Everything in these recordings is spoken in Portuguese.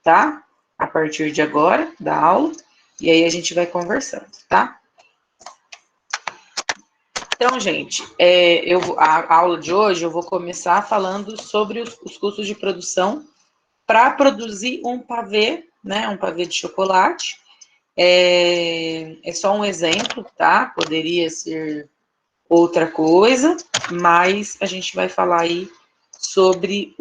tá? A partir de agora, da aula, e aí a gente vai conversando, tá? Então, gente, a aula de hoje eu vou começar falando sobre os custos de produção para produzir um pavê, né? Um pavê de chocolate. É só um exemplo, tá? Poderia ser outra coisa, mas a gente vai falar aí sobre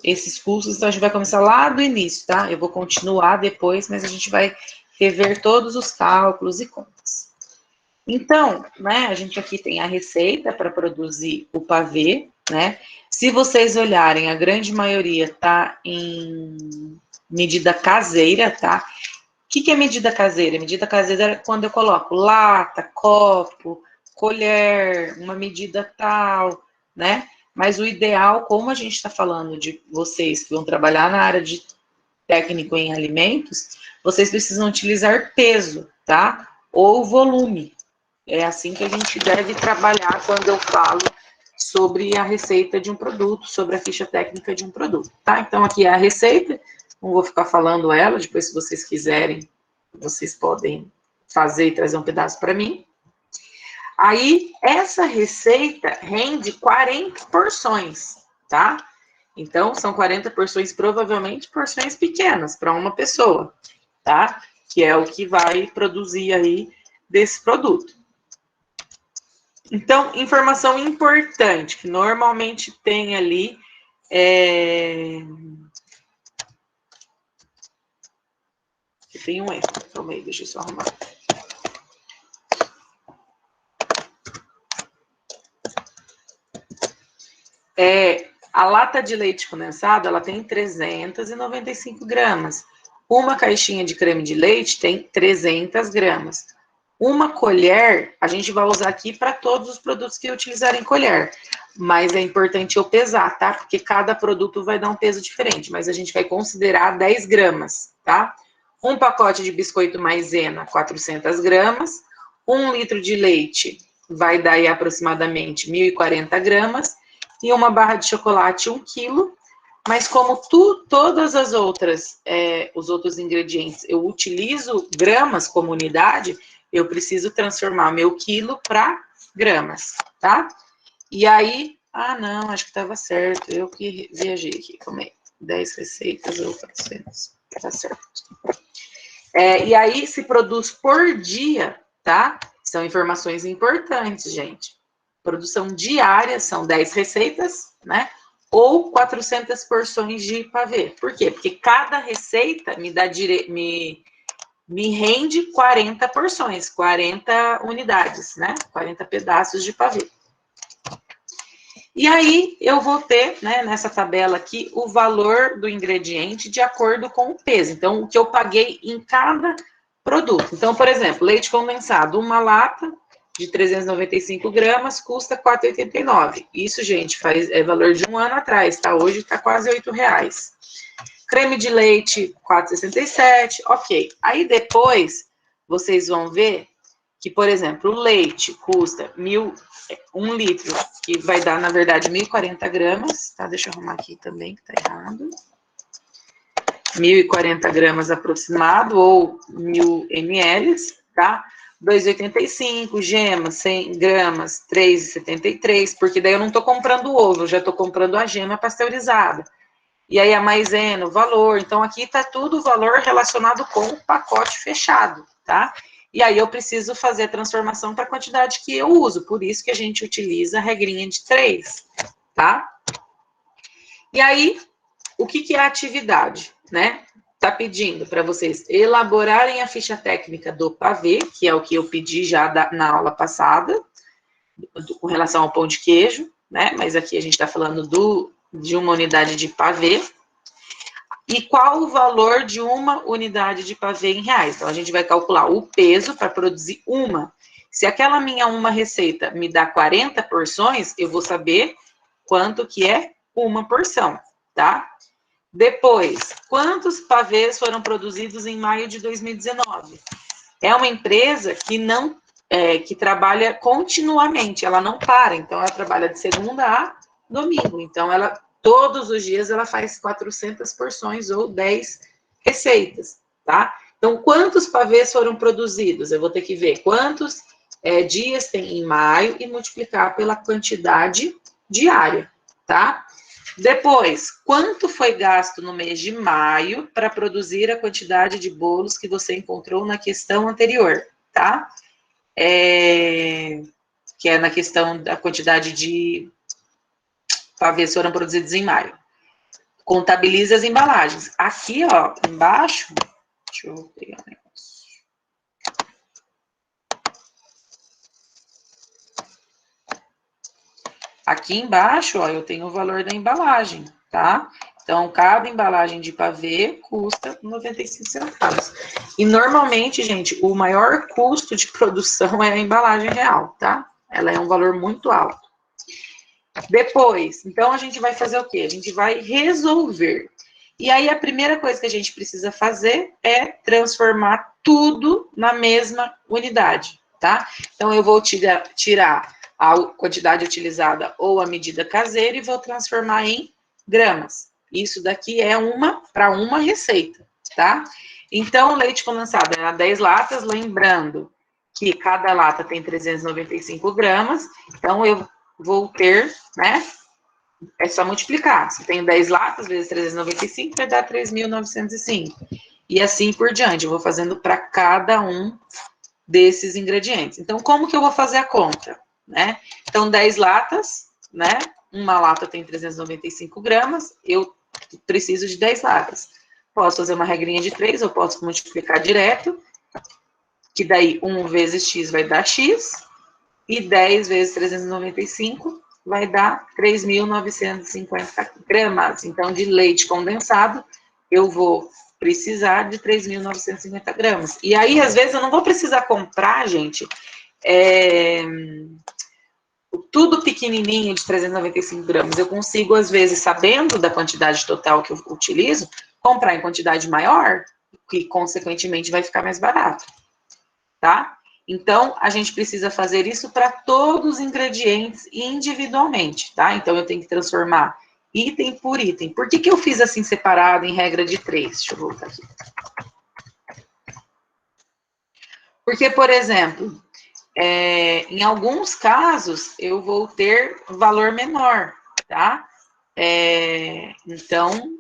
esses custos, então a gente vai começar lá do início, tá? Eu vou continuar depois, mas a gente vai rever todos os cálculos e contas. Então, né, a gente aqui tem a receita para produzir o pavê, né? Se vocês olharem, a grande maioria tá em medida caseira, tá? O que é medida caseira? Medida caseira é quando eu coloco lata, copo, colher, uma medida tal, né? Mas o ideal, como a gente está falando de vocês que vão trabalhar na área de técnico em alimentos, vocês precisam utilizar peso, tá? Ou volume. É assim que a gente deve trabalhar quando eu falo sobre a receita de um produto, sobre a ficha técnica de um produto, tá? Então, aqui é a receita, não vou ficar falando ela, depois, se vocês quiserem, vocês podem fazer e trazer um pedaço para mim. Aí, essa receita rende 40 porções, tá? Então, são 40 porções, provavelmente porções pequenas, para uma pessoa, tá? Que é o que vai produzir aí desse produto. Então, informação importante, que normalmente tem ali, tem um erro, calma aí, deixa eu só arrumar. A lata de leite condensado, ela tem 395 gramas. Uma caixinha de creme de leite tem 300 gramas. Uma colher, a gente vai usar aqui para todos os produtos que utilizarem colher. Mas é importante eu pesar, tá? Porque cada produto vai dar um peso diferente. Mas a gente vai considerar 10 gramas, tá? Um pacote de biscoito maisena, 400 gramas. 1 litro de leite vai dar aí aproximadamente 1.040 gramas. E uma barra de chocolate, 1 quilo. Mas como todas as outras, os outros ingredientes, eu utilizo gramas como unidade, eu preciso transformar meu quilo para gramas, tá? E aí, não, acho que estava certo, eu que viajei aqui, como é? 10 receitas ou 400, tá certo. E aí, se produz por dia, tá? São informações importantes, gente. Produção diária são 10 receitas, né? Ou 400 porções de pavê. Por quê? Porque cada receita me rende 40 porções, 40 unidades, né? 40 pedaços de pavê. E aí, eu vou ter, né, nessa tabela aqui, o valor do ingrediente de acordo com o peso. Então, o que eu paguei em cada produto. Então, por exemplo, leite condensado, uma lata de 395 gramas custa R$ 4,89. Isso, gente, é valor de um ano atrás, tá? Hoje está quase R$ 8. Creme de leite, 4,67, ok. Aí depois, vocês vão ver que, por exemplo, o leite custa 1 litro, que vai dar, na verdade, 1.040 gramas, tá? Deixa eu arrumar aqui também, que tá errado. 1.040 gramas aproximado, ou 1.000 ml, tá? 2,85, gema, 100 gramas, 3,73, porque daí eu não tô comprando ovo, eu já tô comprando a gema pasteurizada. E aí a maisena, o valor, então aqui tá tudo o valor relacionado com o pacote fechado, tá? E aí eu preciso fazer a transformação para a quantidade que eu uso, por isso que a gente utiliza a regrinha de 3, tá? E aí, o que é a atividade, né? Tá pedindo para vocês elaborarem a ficha técnica do pavê, que é o que eu pedi já na aula passada, com relação ao pão de queijo, né? Mas aqui a gente está falando de uma unidade de pavê. E qual o valor de uma unidade de pavê em reais? Então, a gente vai calcular o peso para produzir uma. Se aquela minha uma receita me dá 40 porções, eu vou saber quanto que é uma porção, tá? Depois, quantos pavês foram produzidos em maio de 2019? É uma empresa que que trabalha continuamente, ela não para, então ela trabalha de segunda a domingo, então ela todos os dias ela faz 400 porções ou 10 receitas, tá? Então, quantos pavês foram produzidos? Eu vou ter que ver quantos dias tem em maio e multiplicar pela quantidade diária, tá? Depois, quanto foi gasto no mês de maio para produzir a quantidade de bolos que você encontrou na questão anterior, tá? Que é na questão da quantidade de pavês foram produzidos em maio. Contabilize as embalagens. Aqui, ó, embaixo, deixa eu pegar um negócio. Aqui embaixo, ó, eu tenho o valor da embalagem, tá? Então, cada embalagem de pavê custa 95 centavos. E, normalmente, gente, o maior custo de produção é a embalagem real, tá? Ela é um valor muito alto. Depois, então, a gente vai fazer o quê? A gente vai resolver. E aí, a primeira coisa que a gente precisa fazer é transformar tudo na mesma unidade, tá? Então, eu vou tirar a quantidade utilizada ou a medida caseira e vou transformar em gramas. Isso daqui é para uma receita, tá? Então, leite condensado é 10 latas, lembrando que cada lata tem 395 gramas, então eu vou ter, né? É só multiplicar. Se tem 10 latas vezes 395, vai dar 3.905. E assim por diante, eu vou fazendo para cada um desses ingredientes. Então, como que eu vou fazer a conta? Né? Então, 10 latas, né? Uma lata tem 395 gramas, eu preciso de 10 latas. Posso fazer uma regrinha de 3, eu posso multiplicar direto, que daí 1 vezes x vai dar x, e 10 vezes 395 vai dar 3.950 gramas. Então, de leite condensado, eu vou precisar de 3.950 gramas. E aí, às vezes, eu não vou precisar comprar, gente, tudo pequenininho de 395 gramas. Eu consigo, às vezes, sabendo da quantidade total que eu utilizo, comprar em quantidade maior, que, consequentemente, vai ficar mais barato, tá? Então, a gente precisa fazer isso para todos os ingredientes individualmente, tá? Então, eu tenho que transformar item por item. Por que eu fiz assim separado em regra de 3? Deixa eu voltar aqui. Porque, por exemplo, em alguns casos, eu vou ter valor menor, tá? Então,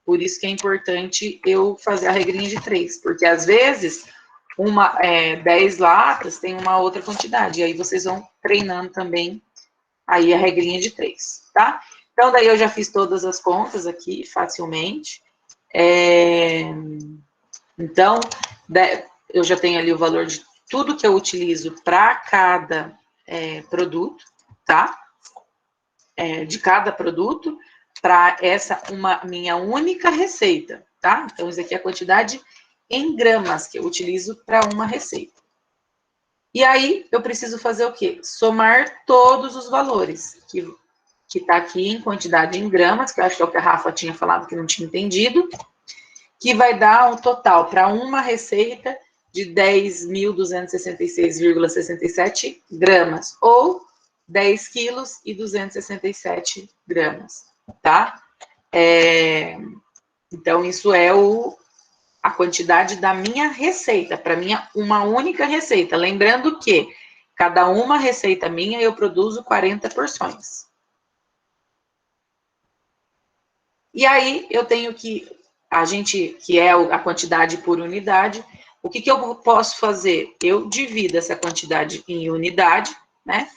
por isso que é importante eu fazer a regrinha de 3, porque às vezes 10 latas tem uma outra quantidade, e aí vocês vão treinando também aí a regrinha de 3, tá? Então, daí eu já fiz todas as contas aqui, facilmente. Então, eu já tenho ali o valor de tudo que eu utilizo para cada produto, tá? De cada produto, para minha única receita, tá? Então, isso aqui é a quantidade em gramas que eu utilizo para uma receita. E aí, eu preciso fazer o quê? Somar todos os valores, que está aqui em quantidade em gramas, que eu acho que é o que a Rafa tinha falado que não tinha entendido, que vai dar um total para uma receita de 10.266,67 gramas, ou 10 quilos e 267 gramas, tá? Então, isso é a quantidade da minha receita, para uma única receita. Lembrando que cada uma receita minha eu produzo 40 porções. E aí eu tenho que que é a quantidade por unidade, o que eu posso fazer? Eu divido essa quantidade em unidade, né,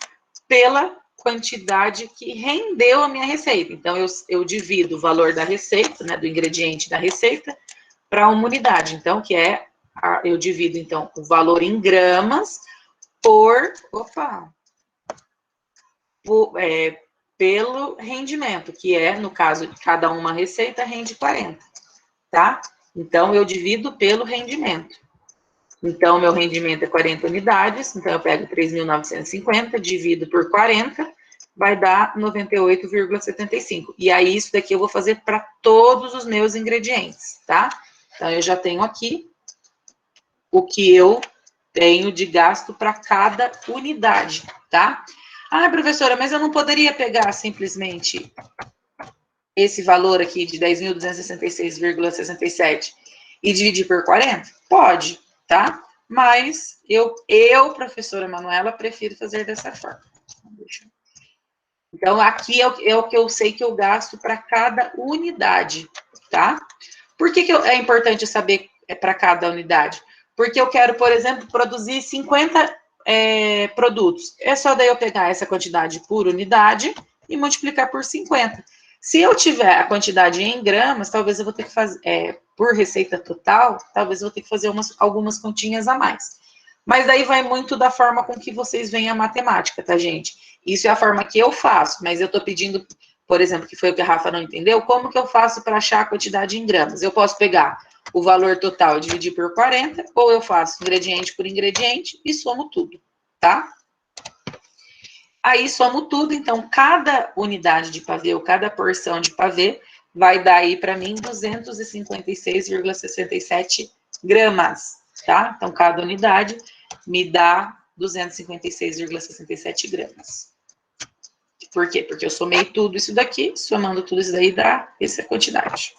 pela quantidade que rendeu a minha receita. Então, eu divido o valor da receita, né, do ingrediente da receita, para uma unidade. Então, eu divido, então, o valor em gramas pelo rendimento, que no caso de cada uma receita, rende 40, tá? Então, eu divido pelo rendimento. Então, meu rendimento é 40 unidades, então eu pego 3.950, divido por 40, vai dar 98,75. E aí, isso daqui eu vou fazer para todos os meus ingredientes, tá? Então, eu já tenho aqui o que eu tenho de gasto para cada unidade, tá? Ah, professora, mas eu não poderia pegar simplesmente esse valor aqui de 10.266,67 e dividir por 40? Pode, tá? Mas eu, professora Manuela, prefiro fazer dessa forma. Então, aqui é o que eu sei que eu gasto para cada unidade, tá? Por que é importante saber para cada unidade? Porque eu quero, por exemplo, produzir 50 produtos. É só daí eu pegar essa quantidade por unidade e multiplicar por 50. Se eu tiver a quantidade em gramas, talvez eu vou ter que fazer, por receita total, talvez eu vou ter que fazer algumas continhas a mais. Mas daí vai muito da forma com que vocês veem a matemática, tá, gente? Isso é a forma que eu faço, mas eu tô pedindo, por exemplo, que foi o que a Rafa não entendeu, como que eu faço para achar a quantidade em gramas? Eu posso pegar o valor total e dividir por 40, ou eu faço ingrediente por ingrediente e somo tudo, tá? Aí somo tudo, então cada unidade de pavê, ou cada porção de pavê, vai dar aí para mim 256,67 gramas, tá? Então cada unidade me dá 256,67 gramas. Por quê? Porque eu somei tudo isso daqui, somando tudo isso daí dá essa quantidade.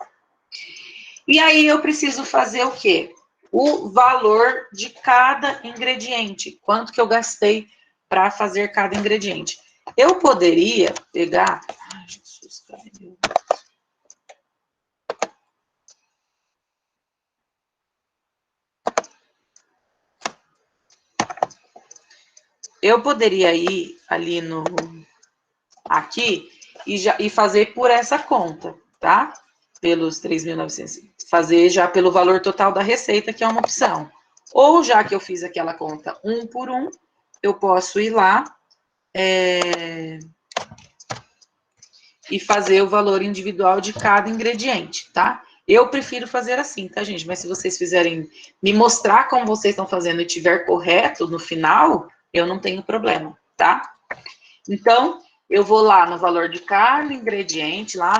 E aí eu preciso fazer o quê? O valor de cada ingrediente. Quanto que eu gastei para fazer cada ingrediente. Eu poderia pegar... Ai, Jesus, cara, meu... Eu poderia ir ali no... Aqui e fazer por essa conta, tá? Pelos 3.900. Fazer já pelo valor total da receita, que é uma opção. Ou já que eu fiz aquela conta um por um, eu posso ir lá e fazer o valor individual de cada ingrediente, tá? Eu prefiro fazer assim, tá, gente? Mas se vocês fizerem, me mostrar como vocês estão fazendo e tiver correto no final, eu não tenho problema, tá? Então, eu vou lá no valor de cada ingrediente, lá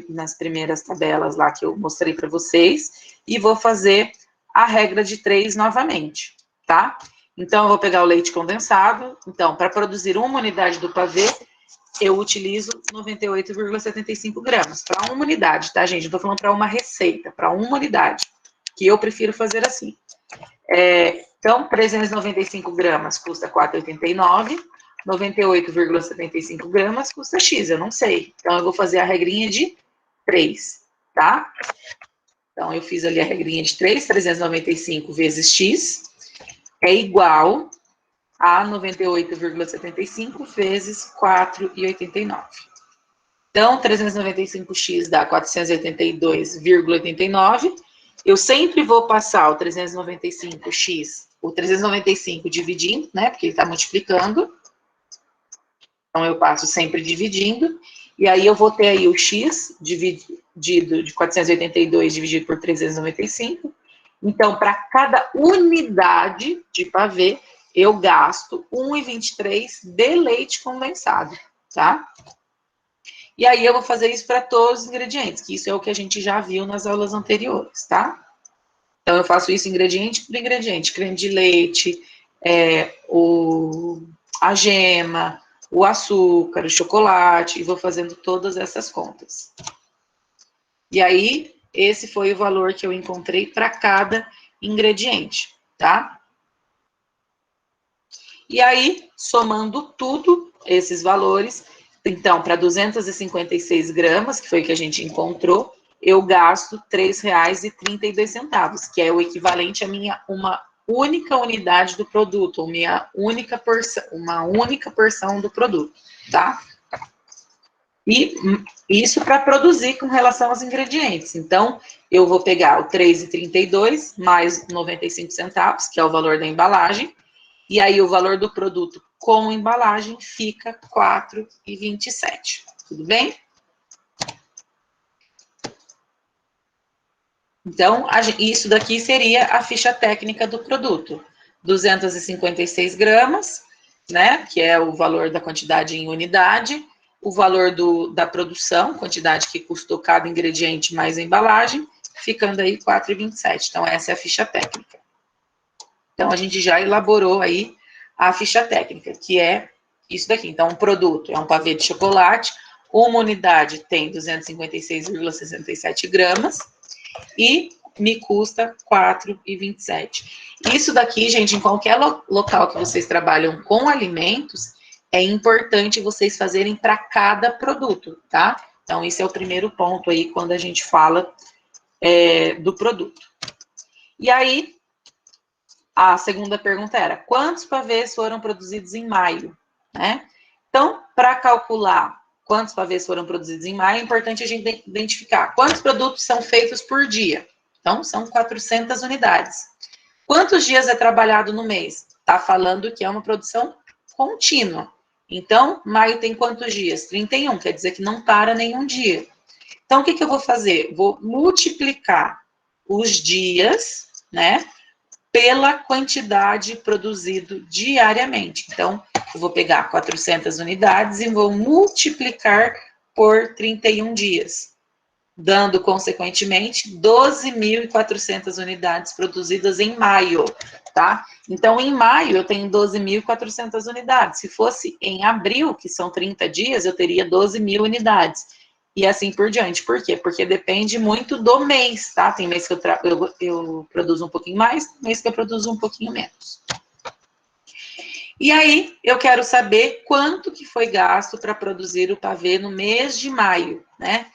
nas primeiras tabelas lá que eu mostrei para vocês, e vou fazer a regra de 3 novamente, tá? Então, eu vou pegar o leite condensado. Então, para produzir uma unidade do pavê, eu utilizo 98,75 gramas para uma unidade, tá, gente? Não estou falando para uma receita, para uma unidade, que eu prefiro fazer assim. Então, 395 gramas custa 4,89, 98,75 gramas custa X, eu não sei. Então, eu vou fazer a regrinha de 3, tá? Então, eu fiz ali a regrinha de 3, 395 vezes X é igual a 98,75 vezes 4,89. Então, 395x dá 482,89. Eu sempre vou passar o 395x, o 395 dividindo, né? Porque ele está multiplicando. Então, eu passo sempre dividindo. E aí, eu vou ter aí o x dividido de 482 dividido por 395. Então, para cada unidade de pavê, eu gasto 1,23 de leite condensado, tá? E aí eu vou fazer isso para todos os ingredientes, que isso é o que a gente já viu nas aulas anteriores, tá? Então, eu faço isso ingrediente por ingrediente. Creme de leite, a gema, o açúcar, o chocolate, e vou fazendo todas essas contas. E aí, esse foi o valor que eu encontrei para cada ingrediente, tá? E aí, somando tudo, esses valores, então, para 256 gramas, que foi o que a gente encontrou, eu gasto R$ 3,32, que é o equivalente a uma única unidade do produto, ou uma única porção do produto, tá? E isso para produzir com relação aos ingredientes. Então, eu vou pegar o 3,32 mais 95 centavos, que é o valor da embalagem, e aí o valor do produto com embalagem fica 4,27. Tudo bem? Então, isso daqui seria a ficha técnica do produto. 256 gramas, né? Que é o valor da quantidade em unidade, o valor da produção, quantidade que custou cada ingrediente mais a embalagem, ficando aí 4,27. Então, essa é a ficha técnica. Então, a gente já elaborou aí a ficha técnica, que é isso daqui. Então, um produto é um pavê de chocolate Uma unidade tem 256,67 gramas e me custa R$ 4,27. Isso daqui, gente, em qualquer local que vocês trabalham com alimentos, é importante vocês fazerem para cada produto, tá? Então, esse é o primeiro ponto aí, quando a gente fala do produto. E aí, a segunda pergunta era, quantos pavês foram produzidos em maio, né? Então, para calcular quantos pavês foram produzidos em maio, é importante a gente identificar quantos produtos são feitos por dia. Então, são 400 unidades. Quantos dias é trabalhado no mês? Está falando que é uma produção contínua. Então, maio tem quantos dias? 31, quer dizer que não para nenhum dia. Então, o que eu vou fazer? Vou multiplicar os dias, né, pela quantidade produzido diariamente. Então, eu vou pegar 400 unidades e vou multiplicar por 31 dias, dando, consequentemente, 12.400 unidades produzidas em maio, tá? Então, em maio, eu tenho 12.400 unidades. Se fosse em abril, que são 30 dias, eu teria 12.000 unidades. E assim por diante. Por quê? Porque depende muito do mês, tá? Tem mês que eu produzo um pouquinho mais, tem mês que eu produzo um pouquinho menos. E aí, eu quero saber quanto que foi gasto para produzir o pavê no mês de maio, né?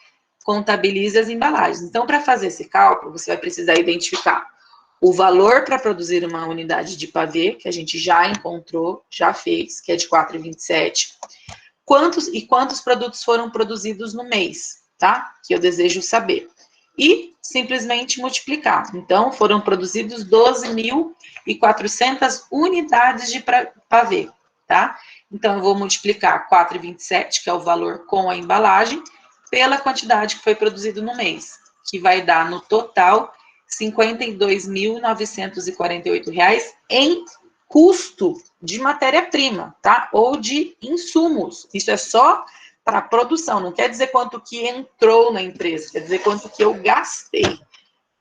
Contabilize as embalagens. Então, para fazer esse cálculo, você vai precisar identificar o valor para produzir uma unidade de pavê, que a gente já encontrou, já fez, que é de R$ 4,27. Quantos produtos foram produzidos no mês, tá? Que eu desejo saber. E simplesmente multiplicar. Então, foram produzidos 12.400 unidades de pavê, tá? Então, eu vou multiplicar 4,27, que é o valor com a embalagem, pela quantidade que foi produzido no mês, que vai dar no total R$ 52.948 em custo de matéria-prima, tá? Ou de insumos. Isso é só para produção, não quer dizer quanto que entrou na empresa, quer dizer quanto que eu gastei,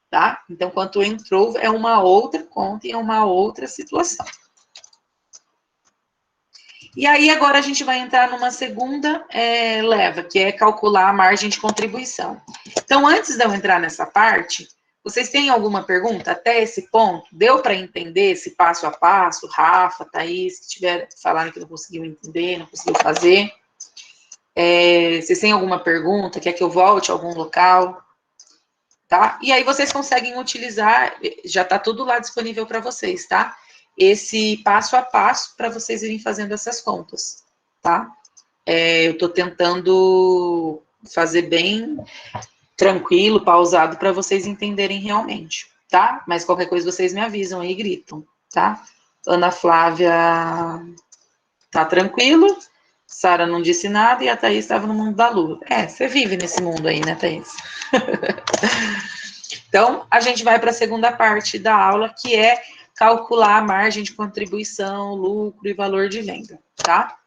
tá? Então, quanto entrou é uma outra conta e é uma outra situação. E aí, agora a gente vai entrar numa segunda leva, que é calcular a margem de contribuição. Então, antes de eu entrar nessa parte, vocês têm alguma pergunta até esse ponto? Deu para entender esse passo a passo? Rafa, Thaís, que estiver falando que não conseguiu entender, não conseguiu fazer. Vocês têm alguma pergunta? Quer que eu volte a algum local? Tá? E aí vocês conseguem utilizar, já está tudo lá disponível para vocês, tá? Esse passo a passo para vocês irem fazendo essas contas, tá? Eu estou tentando fazer bem tranquilo, pausado, para vocês entenderem realmente, tá? Mas qualquer coisa vocês me avisam aí e gritam, tá? Ana Flávia tá tranquilo, Sara não disse nada e a Thaís estava no mundo da lua. Você vive nesse mundo aí, né, Thaís? Então, a gente vai para a segunda parte da aula, que é calcular a margem de contribuição, lucro e valor de venda, tá?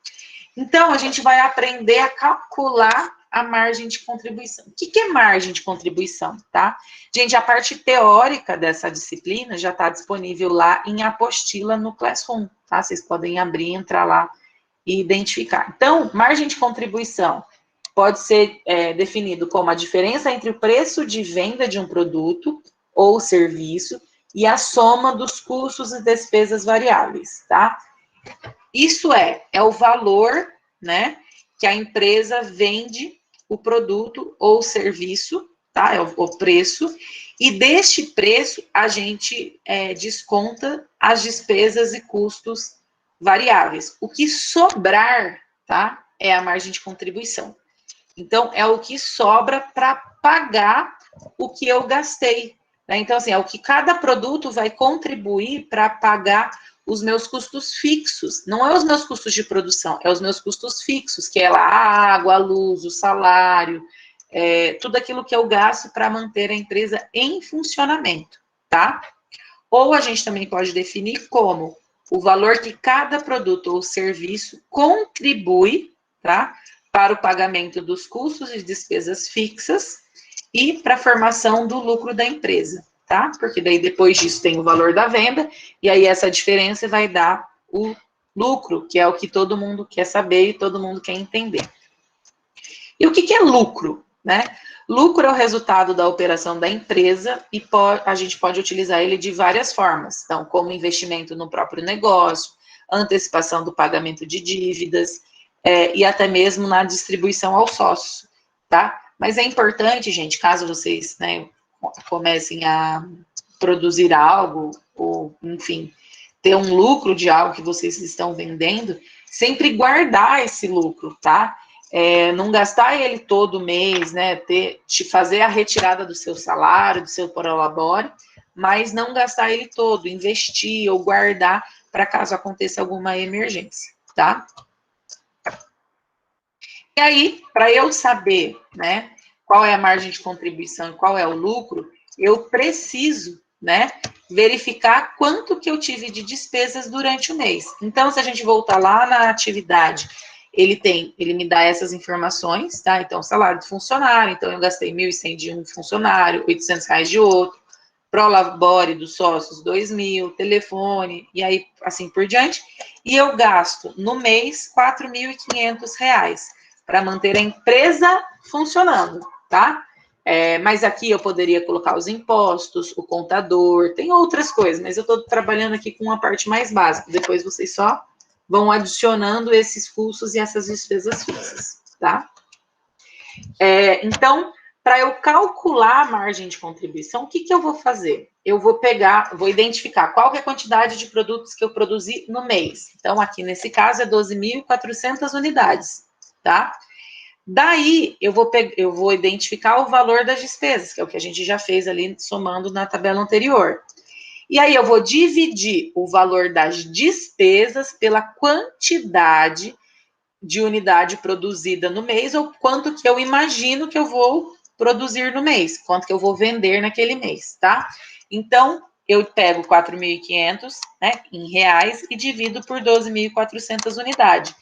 Então, a gente vai aprender a calcular a margem de contribuição. O que é margem de contribuição, tá? Gente, a parte teórica dessa disciplina já está disponível lá em apostila no Classroom, tá? Vocês podem abrir, entrar lá e identificar. Então, margem de contribuição pode ser definido como a diferença entre o preço de venda de um produto ou serviço e a soma dos custos e despesas variáveis, tá? Isso é o valor, né, que a empresa vende o produto ou serviço, tá? É o preço, e deste preço a gente desconta as despesas e custos variáveis. O que sobrar, tá, é a margem de contribuição. Então, é o que sobra para pagar o que eu gastei, né? Então, assim, é o que cada produto vai contribuir para pagar os meus custos fixos. Não é os meus custos de produção, é os meus custos fixos, que é lá a água, a luz, o salário, tudo aquilo que eu gasto para manter a empresa em funcionamento, tá? Ou a gente também pode definir como o valor que cada produto ou serviço contribui, tá? Para o pagamento dos custos e despesas fixas e para a formação do lucro da empresa, tá? Porque daí depois disso tem o valor da venda e aí essa diferença vai dar o lucro, que é o que todo mundo quer saber e todo mundo quer entender. E o que é lucro, né? Lucro é o resultado da operação da empresa e a gente pode utilizar ele de várias formas. Então, como investimento no próprio negócio, antecipação do pagamento de dívidas e até mesmo na distribuição aos sócios, tá? Mas é importante, gente, caso vocês, né, comecem a produzir algo, ou, enfim, ter um lucro de algo que vocês estão vendendo, sempre guardar esse lucro, tá? Não gastar ele todo mês, né? Te fazer a retirada do seu salário, do seu prolabore, mas não gastar ele todo, investir ou guardar para caso aconteça alguma emergência, tá? E aí, para eu saber, né, qual é a margem de contribuição e qual é o lucro, eu preciso, né, verificar quanto que eu tive de despesas durante o mês. Então, se a gente voltar lá na atividade, ele me dá essas informações, tá? Então, salário do funcionário, então eu gastei 1.100 de um funcionário, R$800 de outro, prolabore dos sócios, 2.000, telefone, e aí assim por diante. E eu gasto no mês R$4.500 para manter a empresa funcionando, tá? Mas aqui eu poderia colocar os impostos, o contador, tem outras coisas, mas eu estou trabalhando aqui com uma parte mais básica. Depois vocês só vão adicionando esses custos e essas despesas fixas, tá? Então, para eu calcular a margem de contribuição, o que eu vou fazer? Eu vou identificar qual é a quantidade de produtos que eu produzi no mês. Então, aqui nesse caso é 12.400 unidades, tá? Daí, eu vou identificar o valor das despesas, que é o que a gente já fez ali, somando na tabela anterior. E aí, eu vou dividir o valor das despesas pela quantidade de unidade produzida no mês, ou quanto que eu imagino que eu vou produzir no mês, quanto que eu vou vender naquele mês, tá? Então, eu pego 4.500, né, em reais e divido por 12.400 unidades.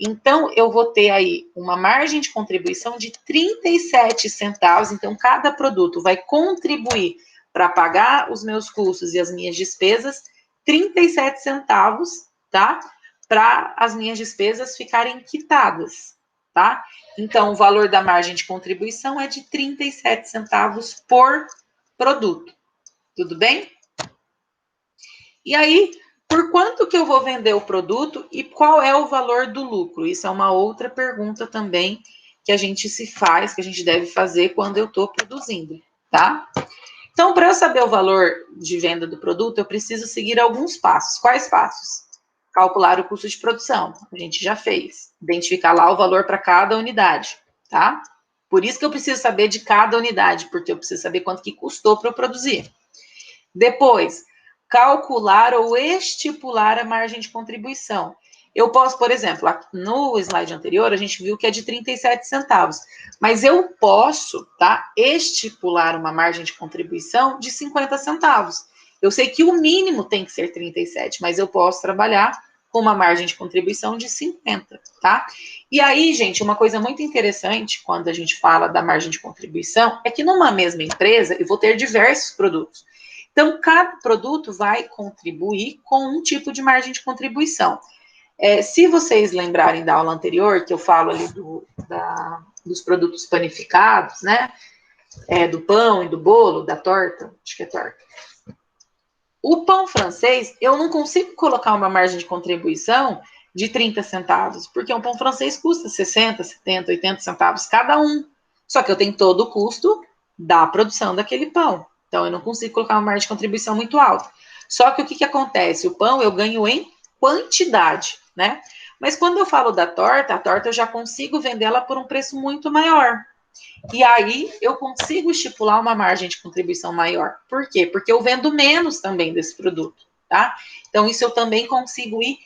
Então, eu vou ter aí uma margem de contribuição de 37 centavos. Então, cada produto vai contribuir para pagar os meus custos e as minhas despesas, 37 centavos, tá? Para as minhas despesas ficarem quitadas, tá? Então, o valor da margem de contribuição é de 37 centavos por produto. Tudo bem? E aí, por quanto que eu vou vender o produto e qual é o valor do lucro? Isso é uma outra pergunta também que a gente se faz, que a gente deve fazer quando eu estou produzindo, tá? Então, para eu saber o valor de venda do produto, eu preciso seguir alguns passos. Quais passos? Calcular o custo de produção, a gente já fez. Identificar lá o valor para cada unidade, tá? Por isso que eu preciso saber de cada unidade, porque eu preciso saber quanto que custou para eu produzir. Depois, calcular ou estipular a margem de contribuição. Eu posso, por exemplo, no slide anterior, a gente viu que é de 37 centavos, mas eu posso, tá, estipular uma margem de contribuição de 50 centavos. Eu sei que o mínimo tem que ser 37, mas eu posso trabalhar com uma margem de contribuição de 50, tá? E aí, gente, uma coisa muito interessante quando a gente fala da margem de contribuição é que numa mesma empresa eu vou ter diversos produtos. Então, cada produto vai contribuir com um tipo de margem de contribuição. Se vocês lembrarem da aula anterior, que eu falo ali dos produtos panificados, né? Do pão e do bolo, da torta, acho que é torta. O pão francês, eu não consigo colocar uma margem de contribuição de 30 centavos, porque um pão francês custa 60, 70, 80 centavos cada um. Só que eu tenho todo o custo da produção daquele pão. Então, eu não consigo colocar uma margem de contribuição muito alta. Só que o que acontece? O pão eu ganho em quantidade, né? Mas quando eu falo da torta, a torta eu já consigo vender ela por um preço muito maior. E aí eu consigo estipular uma margem de contribuição maior. Por quê? Porque eu vendo menos também desse produto, tá? Então, isso eu também consigo ir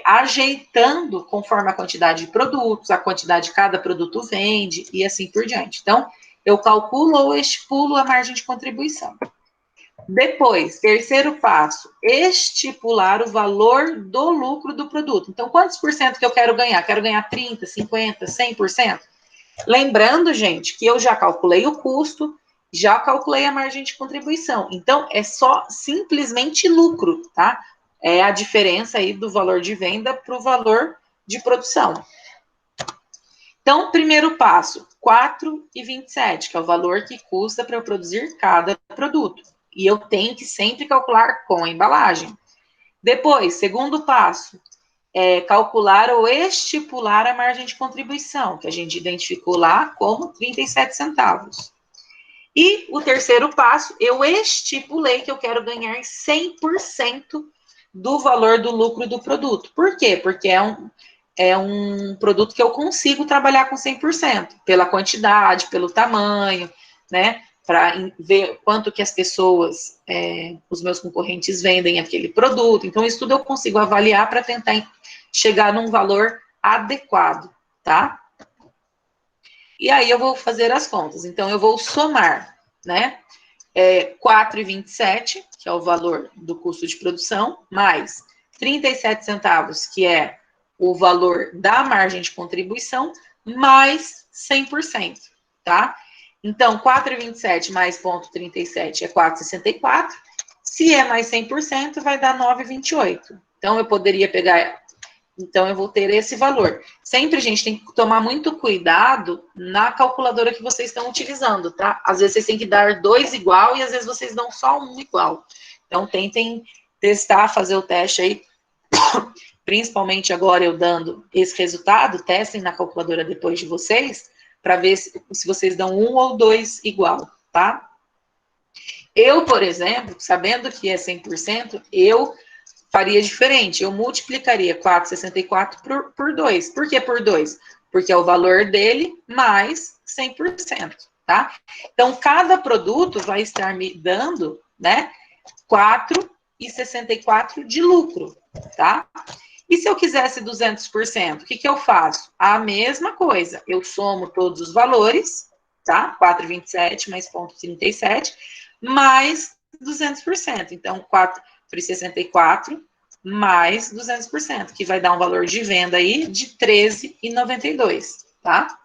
ajeitando conforme a quantidade de produtos, a quantidade que cada produto vende e assim por diante. Então, eu calculo ou estipulo a margem de contribuição. Depois, terceiro passo, estipular o valor do lucro do produto. Então, quantos por cento que eu quero ganhar? Quero ganhar 30%, 50%, 100%? Lembrando, gente, que eu já calculei o custo, já calculei a margem de contribuição. Então, é só simplesmente lucro, tá? É a diferença aí do valor de venda para o valor de produção. Então, primeiro passo, 4,27, que é o valor que custa para eu produzir cada produto. E eu tenho que sempre calcular com a embalagem. Depois, segundo passo, calcular ou estipular a margem de contribuição, que a gente identificou lá como 37 centavos. E o terceiro passo, eu estipulei que eu quero ganhar 100% do valor do lucro do produto. Por quê? Porque é um produto que eu consigo trabalhar com 100%, pela quantidade, pelo tamanho, né? Para ver quanto que as pessoas, os meus concorrentes vendem aquele produto. Então, isso tudo eu consigo avaliar para tentar chegar num valor adequado, tá? E aí eu vou fazer as contas. Então, eu vou somar, né? 4,27, que é o valor do custo de produção, mais 37 centavos, que é o valor da margem de contribuição, mais 100%, tá? Então, 4,27 mais 0,37 é 4,64. Se é mais 100%, vai dar 9,28. Então, eu poderia pegar... Então, eu vou ter esse valor. Sempre, gente, tem que tomar muito cuidado na calculadora que vocês estão utilizando, tá? Às vezes, vocês têm que dar 2 igual e às vezes vocês dão só 1 igual. Então, tentem testar, fazer o teste aí. Principalmente agora eu dando esse resultado, testem na calculadora depois de vocês, para ver se vocês dão 1 ou 2 igual, tá? Eu, por exemplo, sabendo que é 100%, eu faria diferente. Eu multiplicaria 4,64 por 2. Por que por 2? Porque é o valor dele mais 100%, tá? Então, cada produto vai estar me dando, né, 4,64 de lucro, tá? E se eu quisesse 200%, o que eu faço? A mesma coisa. Eu somo todos os valores, tá? 4,27 mais 0,37, mais 200%. Então, 4,64 mais 200%, que vai dar um valor de venda aí de 13,92, tá?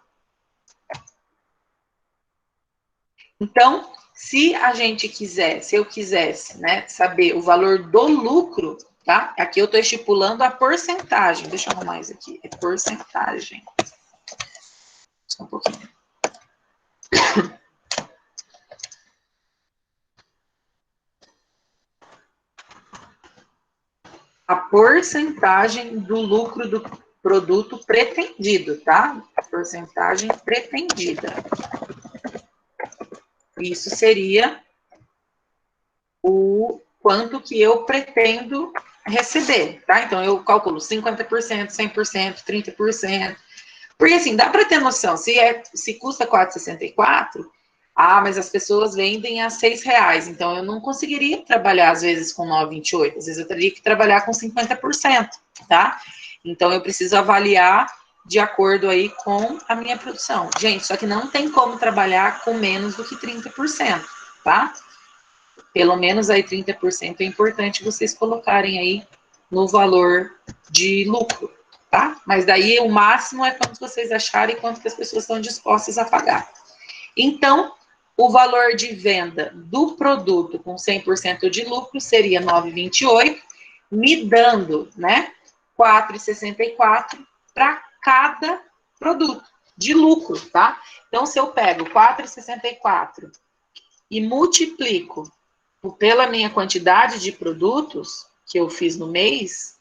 Então, se a gente quiser, se eu quisesse, né, saber o valor do lucro, tá? Aqui eu estou estipulando a porcentagem. Deixa eu arrumar isso aqui. É porcentagem. Só um pouquinho. A porcentagem do lucro do produto pretendido, tá? A porcentagem pretendida. Isso seria o quanto que eu pretendo receber, tá? Então, eu calculo 50%, 100%, 30%. Porque, assim, dá para ter noção. Se custa 4,64, mas as pessoas vendem a R$6. Então, eu não conseguiria trabalhar, às vezes, com 9,28. Às vezes, eu teria que trabalhar com 50%, tá? Então, eu preciso avaliar de acordo aí com a minha produção. Gente, só que não tem como trabalhar com menos do que 30%, tá? Pelo menos aí 30% é importante vocês colocarem aí no valor de lucro, tá? Mas daí o máximo é quanto vocês acharem e quanto que as pessoas estão dispostas a pagar. Então, o valor de venda do produto com 100% de lucro seria 9,28, me dando, né, 4,64 para cada produto de lucro, tá? Então, se eu pego 4,64 e multiplico pela minha quantidade de produtos que eu fiz no mês,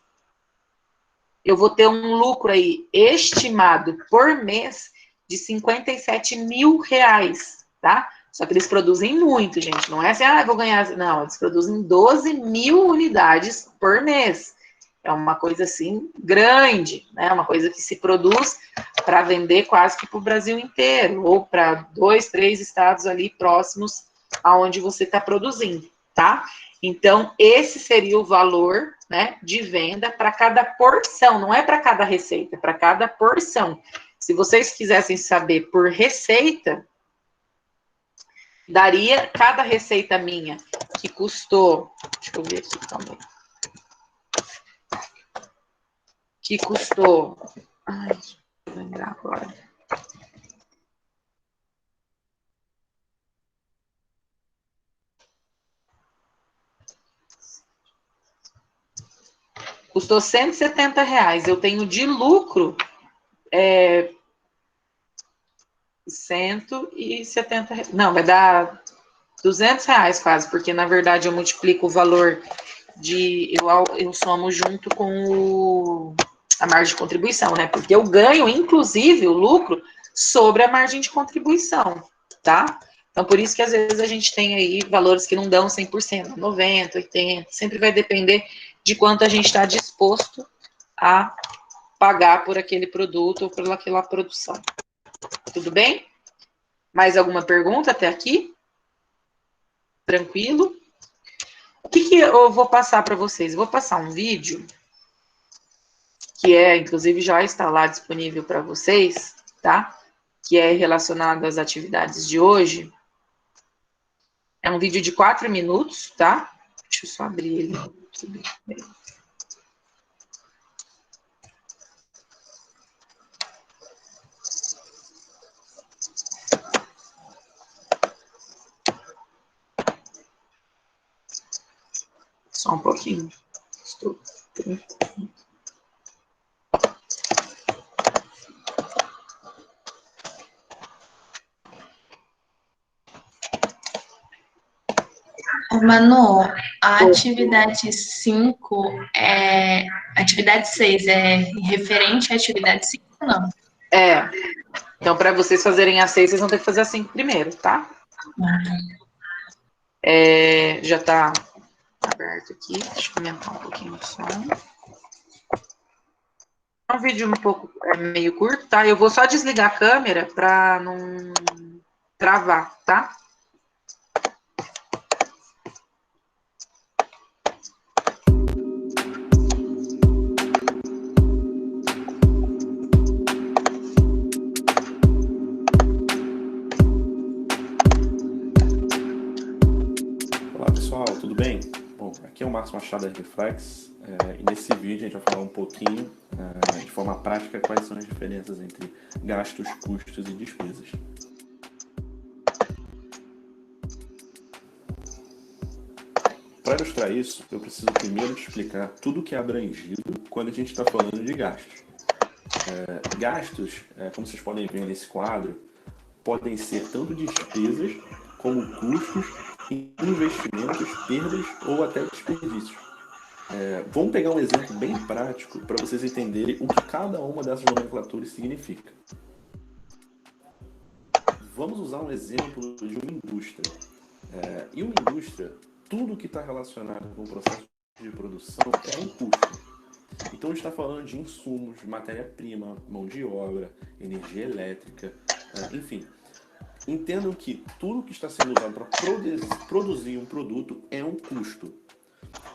eu vou ter um lucro aí estimado por mês de R$57.000, tá? Só que eles produzem muito, gente. Não é assim, eu vou ganhar. Não, eles produzem 12.000 unidades por mês. É uma coisa assim grande, né? Uma coisa que se produz para vender quase que para o Brasil inteiro, ou para 2, 3 estados ali próximos aonde você está produzindo, tá? Então, esse seria o valor, né, de venda para cada porção, não é para cada receita, é para cada porção. Se vocês quisessem saber por receita, daria cada receita minha que custou, deixa eu ver aqui também, que custou, deixa eu lembrar agora. Custou R$170. Eu tenho de lucro R$ 170. Não, vai dar R$ 200 quase, porque na verdade eu multiplico o valor eu somo junto com a margem de contribuição, né? Porque eu ganho, inclusive, o lucro sobre a margem de contribuição, tá? Então, por isso que às vezes a gente tem aí valores que não dão 100%, 90%, 80%, sempre vai depender de quanto a gente está disposto a pagar por aquele produto ou por aquela produção. Tudo bem? Mais alguma pergunta até aqui? Tranquilo? O que eu vou passar para vocês? Eu vou passar um vídeo que inclusive, já está lá disponível para vocês, tá? Que é relacionado às atividades de hoje. É um vídeo de 4 minutos, tá? Deixa eu só abrir ele. Só um pouquinho. Estou... Manu, a atividade 5 atividade 6 é referente à atividade 5 ou não? Então, para vocês fazerem a 6, vocês vão ter que fazer a 5 primeiro, tá? Já está aberto aqui. Deixa eu aumentar um pouquinho o som. É um vídeo um pouco meio curto, tá? Eu vou só desligar a câmera para não travar, tá? Olá pessoal, tudo bem? Bom, aqui é o Márcio Machado da Reflex e nesse vídeo a gente vai falar um pouquinho de forma prática quais são as diferenças entre gastos, custos e despesas. Para ilustrar isso, eu preciso primeiro te explicar tudo que é abrangido quando a gente está falando de gastos. Gastos, como vocês podem ver nesse quadro, podem ser tanto despesas como custos, investimentos, perdas ou até desperdícios. Vamos pegar um exemplo bem prático para vocês entenderem o que cada uma dessas nomenclaturas significa. Vamos usar um exemplo de uma indústria. E uma indústria, tudo que está relacionado com o processo de produção é um custo. Então a gente está falando de insumos, matéria-prima, mão de obra, energia elétrica, enfim. Entendam que tudo que está sendo usado para produzir um produto é um custo.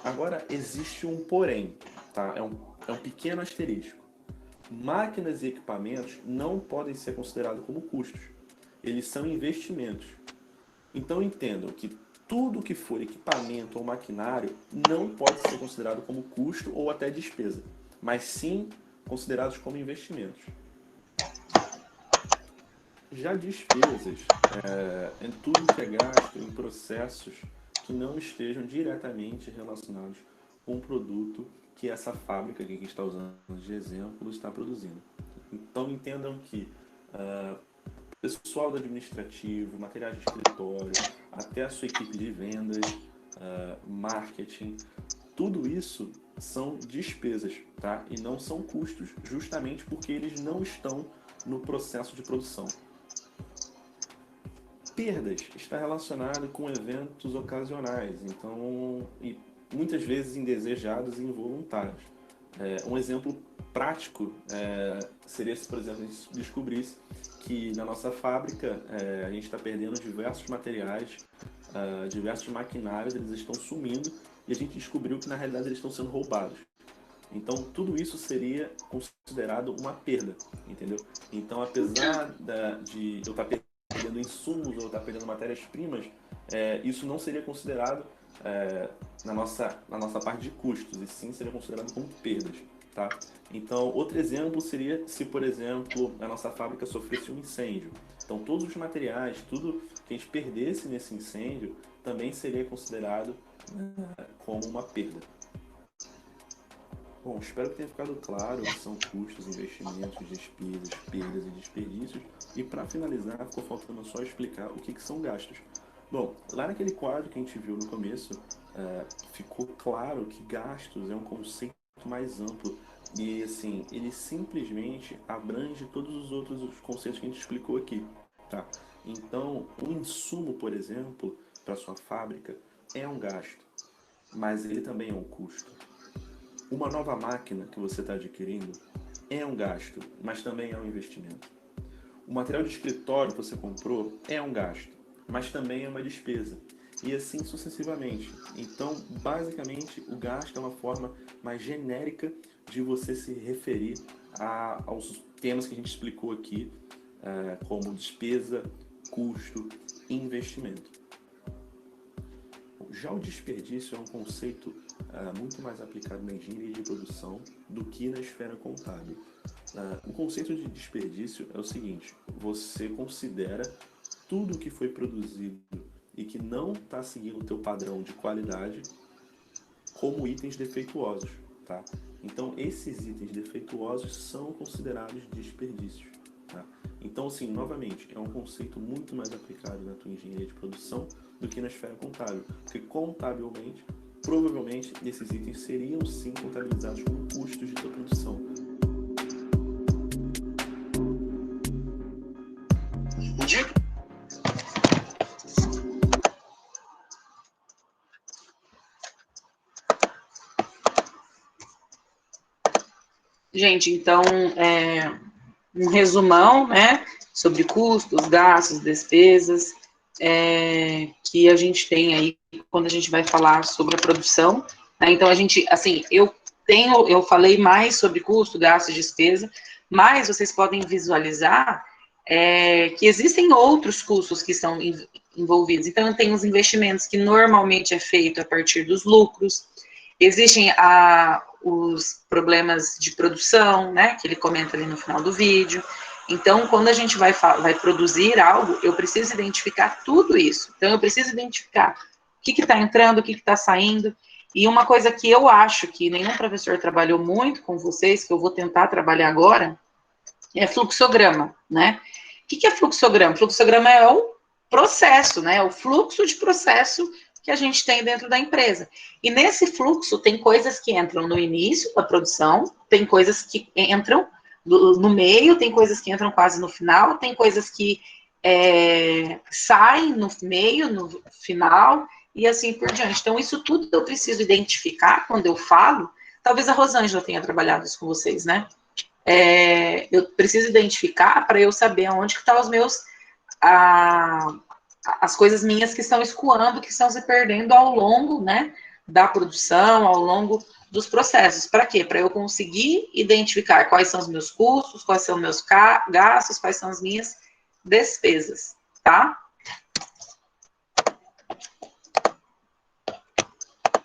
Agora, existe um porém, tá? É um pequeno asterisco. Máquinas e equipamentos não podem ser considerados como custos. Eles são investimentos. Então, entendam que tudo que for equipamento ou maquinário não pode ser considerado como custo ou até despesa, mas sim considerados como investimentos. Já despesas é tudo que é gasto em processos que não estejam diretamente relacionados com o produto que essa fábrica que a gente está usando de exemplo está produzindo. Então entendam que pessoal do administrativo, materiais de escritório, até a sua equipe de vendas, marketing, tudo isso são despesas, tá? E não são custos, justamente porque eles não estão no processo de produção. Perdas está relacionado com eventos ocasionais, então, e muitas vezes indesejados e involuntários. Um exemplo prático seria se, por exemplo, a gente descobrisse que na nossa fábrica a gente está perdendo diversos materiais, diversos maquinários, eles estão sumindo e a gente descobriu que na realidade eles estão sendo roubados. Então tudo isso seria considerado uma perda, entendeu? Então apesar de eu estar perdendo insumos ou estar perdendo matérias-primas, isso não seria considerado na nossa parte de custos, e sim seria considerado como perdas. Tá? Então, outro exemplo seria se, por exemplo, a nossa fábrica sofresse um incêndio. Então, todos os materiais, tudo que a gente perdesse nesse incêndio, também seria considerado como uma perda. Bom, espero que tenha ficado claro o que são custos, investimentos, despesas, perdas e desperdícios. E para finalizar, ficou faltando só explicar o que são gastos. Bom, lá naquele quadro que a gente viu no começo, ficou claro que gastos é um conceito mais amplo e, assim, ele simplesmente abrange todos os outros conceitos que a gente explicou aqui, tá? Então, um insumo, por exemplo, para sua fábrica é um gasto, mas ele também é um custo. Uma nova máquina que você está adquirindo é um gasto, mas também é um investimento. O material de escritório que você comprou é um gasto, mas também é uma despesa. E assim sucessivamente. Então, basicamente, o gasto é uma forma mais genérica de você se referir aos temas que a gente explicou aqui, como despesa, custo e investimento. Já o desperdício é um conceito muito mais aplicado na engenharia de produção do que na esfera contábil. O conceito de desperdício é o seguinte: você considera tudo que foi produzido e que não está seguindo o teu padrão de qualidade como itens defeituosos, tá? Então, esses itens defeituosos são considerados desperdícios, tá? Então, assim, novamente, é um conceito muito mais aplicado na tua engenharia de produção do que na esfera contábil, porque contabilmente, provavelmente, esses itens seriam sim contabilizados como custos de tua produção. Gente, então, um resumão, né, sobre custos, gastos, despesas, que a gente tem aí quando a gente vai falar sobre a produção, né? Então, a gente, assim, eu falei mais sobre custo, gasto e despesa, mas vocês podem visualizar que existem outros custos que estão envolvidos. Então, tem os investimentos que normalmente é feito a partir dos lucros, existem os problemas de produção, né, que ele comenta ali no final do vídeo. Então, quando a gente vai produzir algo, eu preciso identificar tudo isso. Então, eu preciso identificar o que está entrando, o que está saindo. E uma coisa que eu acho que nenhum professor trabalhou muito com vocês, que eu vou tentar trabalhar agora, é fluxograma, né? O que é fluxograma? Fluxograma é o processo, né? O fluxo de processo que a gente tem dentro da empresa. E nesse fluxo tem coisas que entram no início da produção, tem coisas que entram no meio, tem coisas que entram quase no final, tem coisas que saem no meio, no final, e assim por diante. Então, isso tudo eu preciso identificar quando eu falo. Talvez a Rosângela tenha trabalhado isso com vocês, né? Eu preciso identificar para eu saber onde que estão os meus... as coisas minhas que estão escoando, que estão se perdendo ao longo, né, da produção, ao longo dos processos. Para quê? Para eu conseguir identificar quais são os meus custos, quais são os meus gastos, quais são as minhas despesas, tá?